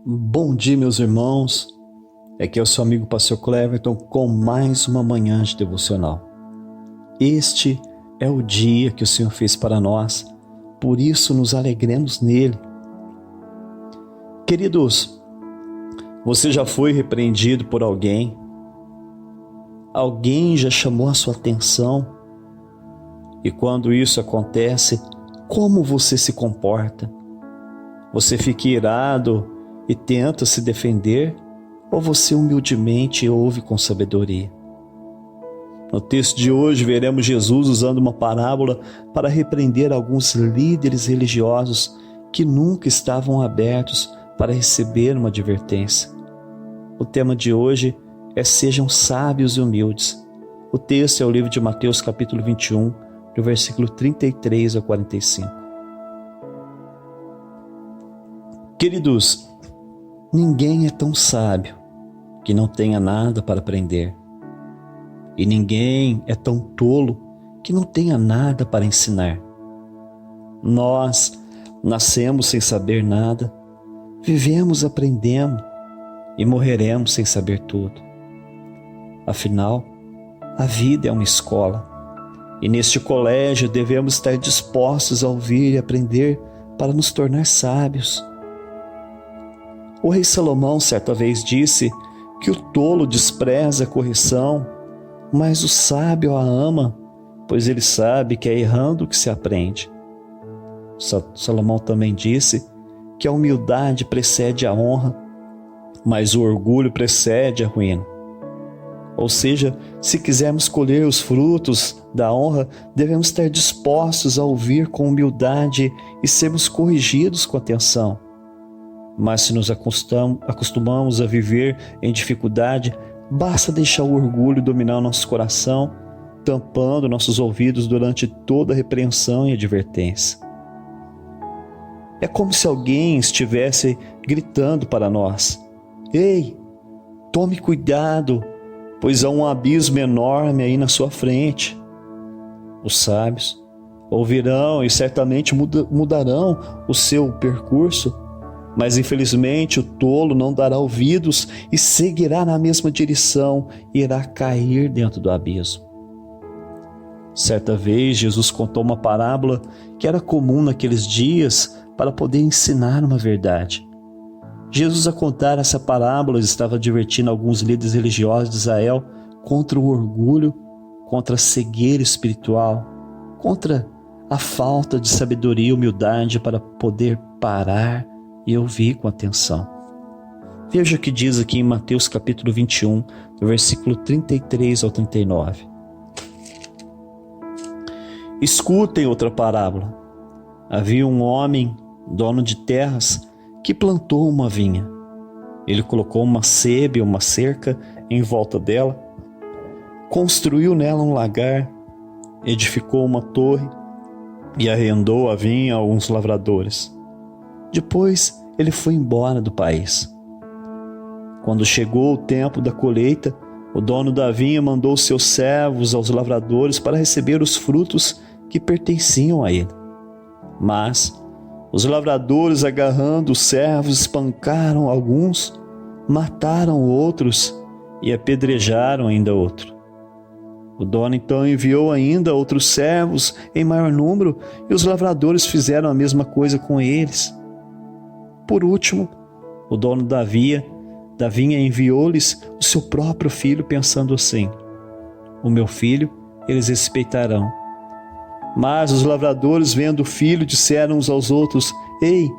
Bom dia, meus irmãos. Aqui é o seu amigo Pastor Cleverton com mais uma manhã de devocional. Este é o dia que o Senhor fez para nós, por isso nos alegremos nele. Queridos, você já foi repreendido por alguém? Alguém já chamou a sua atenção? E quando isso acontece, como você se comporta? Você fica irado e tenta se defender, ou você humildemente ouve com sabedoria? No texto de hoje veremos Jesus usando uma parábola para repreender alguns líderes religiosos que nunca estavam abertos para receber uma advertência. O tema de hoje é Sejam sábios e humildes. O texto é o livro de Mateus capítulo 21, do versículo 33 a 45. Queridos, ninguém é tão sábio que não tenha nada para aprender. E ninguém é tão tolo que não tenha nada para ensinar. Nós nascemos sem saber nada, vivemos aprendendo e morreremos sem saber tudo. Afinal, a vida é uma escola e neste colégio devemos estar dispostos a ouvir e aprender para nos tornar sábios. O rei Salomão certa vez disse que o tolo despreza a correção, mas o sábio a ama, pois ele sabe que é errando que se aprende. Salomão também disse que a humildade precede a honra, mas o orgulho precede a ruína. Ou seja, se quisermos colher os frutos da honra, devemos estar dispostos a ouvir com humildade e sermos corrigidos com atenção. Mas se nos acostumamos a viver em dificuldade, basta deixar o orgulho dominar o nosso coração, tampando nossos ouvidos durante toda a repreensão e advertência. É como se alguém estivesse gritando para nós: "Ei, tome cuidado, pois há um abismo enorme aí na sua frente." Os sábios ouvirão e certamente mudarão o seu percurso, mas infelizmente o tolo não dará ouvidos e seguirá na mesma direção e irá cair dentro do abismo. Certa vez Jesus contou uma parábola que era comum naqueles dias para poder ensinar uma verdade. Jesus, a contar essa parábola, estava advertindo alguns líderes religiosos de Israel contra o orgulho, contra a cegueira espiritual, contra a falta de sabedoria e humildade para poder parar e ouvir com atenção. Veja o que diz aqui em Mateus capítulo 21, do versículo 33 ao 39. Escutem outra parábola. Havia um homem, dono de terras, que plantou uma vinha. Ele colocou uma sebe, uma cerca em volta dela, construiu nela um lagar, edificou uma torre e arrendou a vinha a alguns lavradores. Depois ele foi embora do país. Quando chegou o tempo da colheita, o dono da vinha mandou seus servos aos lavradores para receber os frutos que pertenciam a ele. Mas os lavradores, agarrando os servos, espancaram alguns, mataram outros e apedrejaram ainda outro. O dono então enviou ainda outros servos em maior número e os lavradores fizeram a mesma coisa com eles. Por último, o dono da vinha enviou-lhes o seu próprio filho, pensando assim: "O meu filho eles respeitarão." Mas os lavradores, vendo o filho, disseram uns aos outros: "Ei,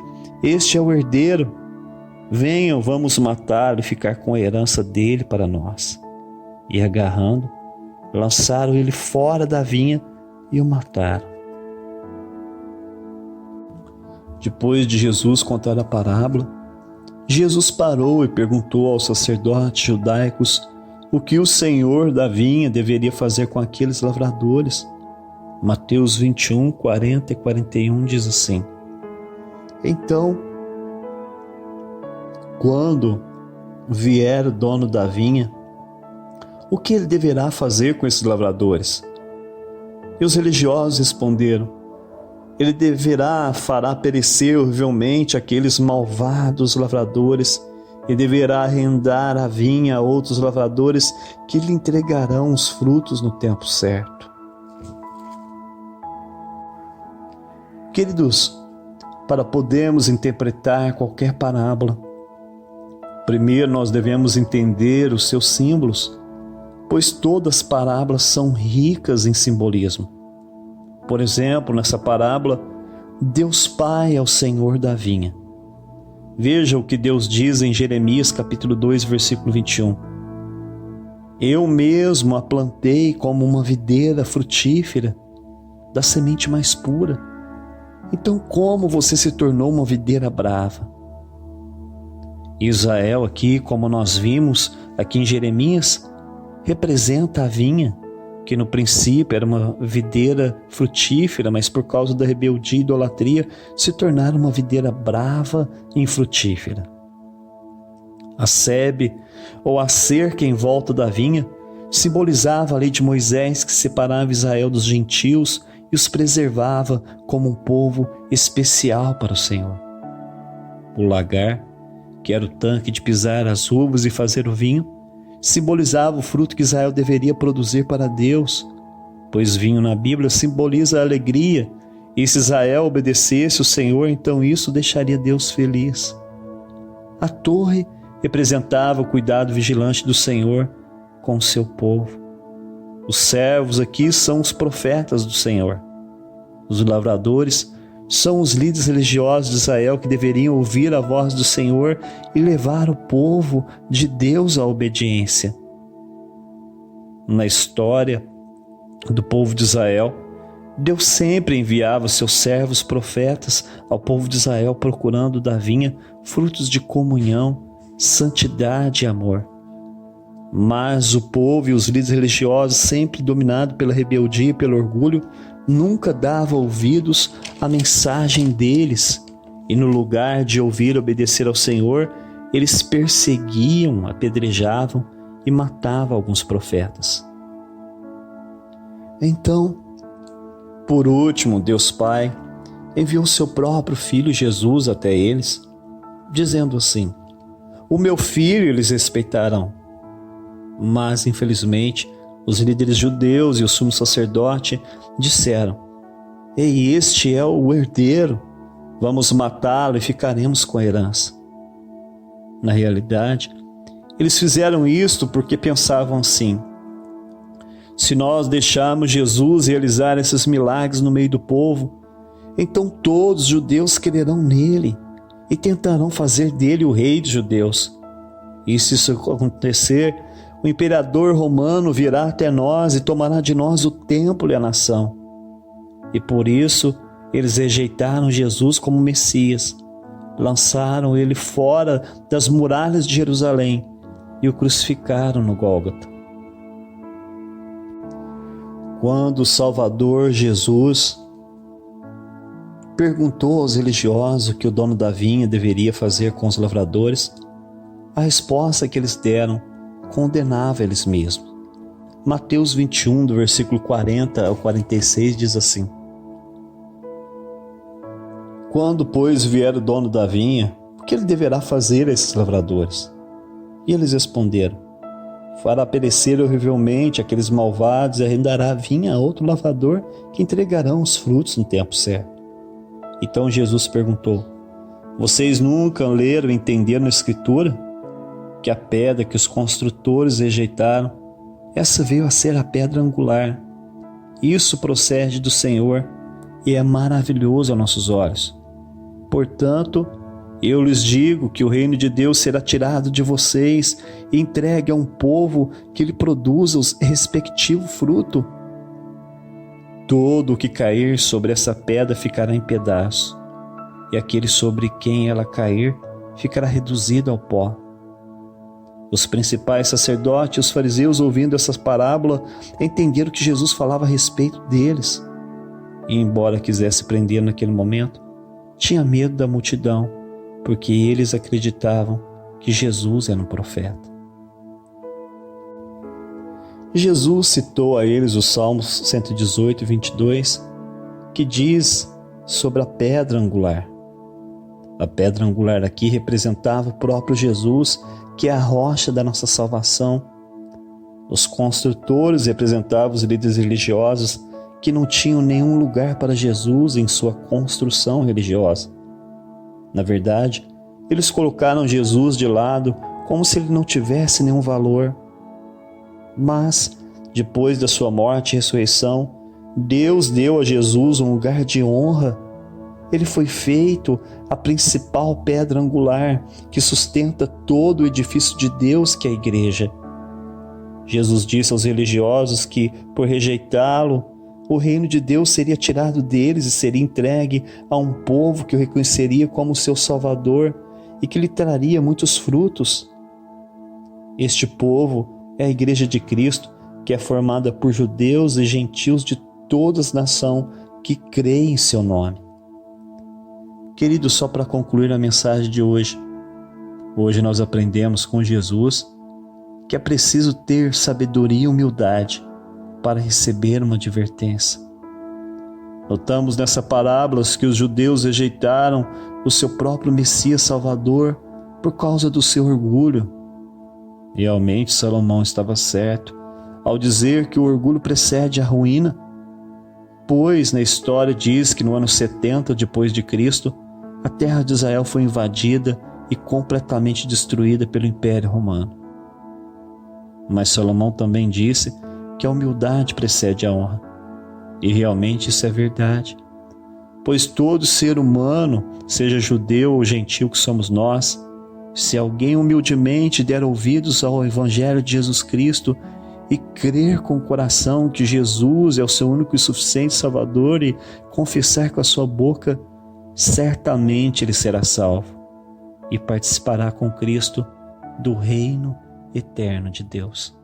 este é o herdeiro. Venham, vamos matá-lo e ficar com a herança dele para nós." E agarrando, lançaram ele fora da vinha e o mataram. Depois de Jesus contar a parábola, Jesus parou e perguntou aos sacerdotes judaicos o que o senhor da vinha deveria fazer com aqueles lavradores. Mateus 21, 40 e 41 diz assim: "Então, quando vier o dono da vinha, o que ele deverá fazer com esses lavradores?" E os religiosos responderam: Ele fará perecer horrivelmente aqueles malvados lavradores e deverá arrendar a vinha a outros lavradores que lhe entregarão os frutos no tempo certo. Queridos, para podermos interpretar qualquer parábola, primeiro nós devemos entender os seus símbolos, pois todas as parábolas são ricas em simbolismo. Por exemplo, nessa parábola, Deus Pai é o Senhor da vinha. Veja o que Deus diz em Jeremias capítulo 2, versículo 21. Eu mesmo a plantei como uma videira frutífera, da semente mais pura. Então como você se tornou uma videira brava? Israel aqui, como nós vimos aqui em Jeremias, representa a vinha, que no princípio era uma videira frutífera, mas por causa da rebeldia e idolatria se tornaram uma videira brava e infrutífera. A sebe, ou a cerca em volta da vinha, simbolizava a lei de Moisés que separava Israel dos gentios e os preservava como um povo especial para o Senhor. O lagar, que era o tanque de pisar as uvas e fazer o vinho, simbolizava o fruto que Israel deveria produzir para Deus, pois vinho na Bíblia simboliza a alegria, e se Israel obedecesse o Senhor, então isso deixaria Deus feliz. A torre representava o cuidado vigilante do Senhor com o seu povo. Os servos aqui são os profetas do Senhor. Os lavradores são os líderes religiosos de Israel que deveriam ouvir a voz do Senhor e levar o povo de Deus à obediência. Na história do povo de Israel, Deus sempre enviava seus servos profetas ao povo de Israel procurando da vinha frutos de comunhão, santidade e amor. Mas o povo e os líderes religiosos, sempre dominados pela rebeldia e pelo orgulho, nunca davam ouvidos à mensagem deles, e no lugar de ouvir e obedecer ao Senhor, eles perseguiam, apedrejavam e matavam alguns profetas. Então, por último, Deus Pai enviou seu próprio Filho Jesus até eles, dizendo assim: o meu filho eles respeitarão. Mas, infelizmente, os líderes judeus e o sumo sacerdote disseram: ei, este é o herdeiro, vamos matá-lo e ficaremos com a herança. Na realidade, eles fizeram isto porque pensavam assim: se nós deixarmos Jesus realizar esses milagres no meio do povo, então todos os judeus crerão nele e tentarão fazer dele o rei dos judeus. E se isso acontecer, o imperador romano virá até nós e tomará de nós o templo e a nação. E por isso eles rejeitaram Jesus como Messias, lançaram ele fora das muralhas de Jerusalém e o crucificaram no Gólgota. Quando o Salvador Jesus perguntou aos religiosos o que o dono da vinha deveria fazer com os lavradores, a resposta que eles deram condenava eles mesmos. Mateus 21, do versículo 40 ao 46, diz assim: quando, pois, vier o dono da vinha, o que ele deverá fazer a esses lavradores? E eles responderam: fará perecer horrivelmente aqueles malvados e arrendará a vinha a outro lavrador que entregarão os frutos no tempo certo. Então Jesus perguntou: vocês nunca leram e entenderam na Escritura que a pedra que os construtores rejeitaram, essa veio a ser a pedra angular? Isso procede do Senhor e é maravilhoso aos nossos olhos. Portanto, eu lhes digo que o reino de Deus será tirado de vocês e entregue a um povo que lhe produza o respectivo fruto. Todo o que cair sobre essa pedra ficará em pedaço, e aquele sobre quem ela cair ficará reduzido ao pó. Os principais sacerdotes e os fariseus, ouvindo essa parábola, entenderam que Jesus falava a respeito deles. E, embora quisesse prender naquele momento, tinha medo da multidão, porque eles acreditavam que Jesus era um profeta. Jesus citou a eles o Salmos 118, 22, que diz sobre a pedra angular. A pedra angular aqui representava o próprio Jesus, que é a rocha da nossa salvação. Os construtores representavam os líderes religiosos que não tinham nenhum lugar para Jesus em sua construção religiosa. Na verdade, eles colocaram Jesus de lado como se ele não tivesse nenhum valor. Mas, depois da sua morte e ressurreição, Deus deu a Jesus um lugar de honra. Ele foi feito a principal pedra angular que sustenta todo o edifício de Deus, que é a igreja. Jesus disse aos religiosos que, por rejeitá-lo, o reino de Deus seria tirado deles e seria entregue a um povo que o reconheceria como seu Salvador e que lhe traria muitos frutos. Este povo é a Igreja de Cristo, que é formada por judeus e gentios de todas as nações que creem em seu nome. Queridos, só para concluir a mensagem de hoje nós aprendemos com Jesus que é preciso ter sabedoria e humildade para receber uma advertência. Notamos nessa parábola que os judeus rejeitaram o seu próprio Messias Salvador por causa do seu orgulho. Realmente Salomão estava certo ao dizer que o orgulho precede a ruína, pois na história diz que no ano 70 depois de Cristo, a terra de Israel foi invadida e completamente destruída pelo Império Romano. Mas Salomão também disse que a humildade precede a honra. E realmente isso é verdade, pois todo ser humano, seja judeu ou gentil que somos nós, se alguém humildemente der ouvidos ao Evangelho de Jesus Cristo e crer com o coração que Jesus é o seu único e suficiente Salvador e confessar com a sua boca, certamente ele será salvo e participará com Cristo do reino eterno de Deus.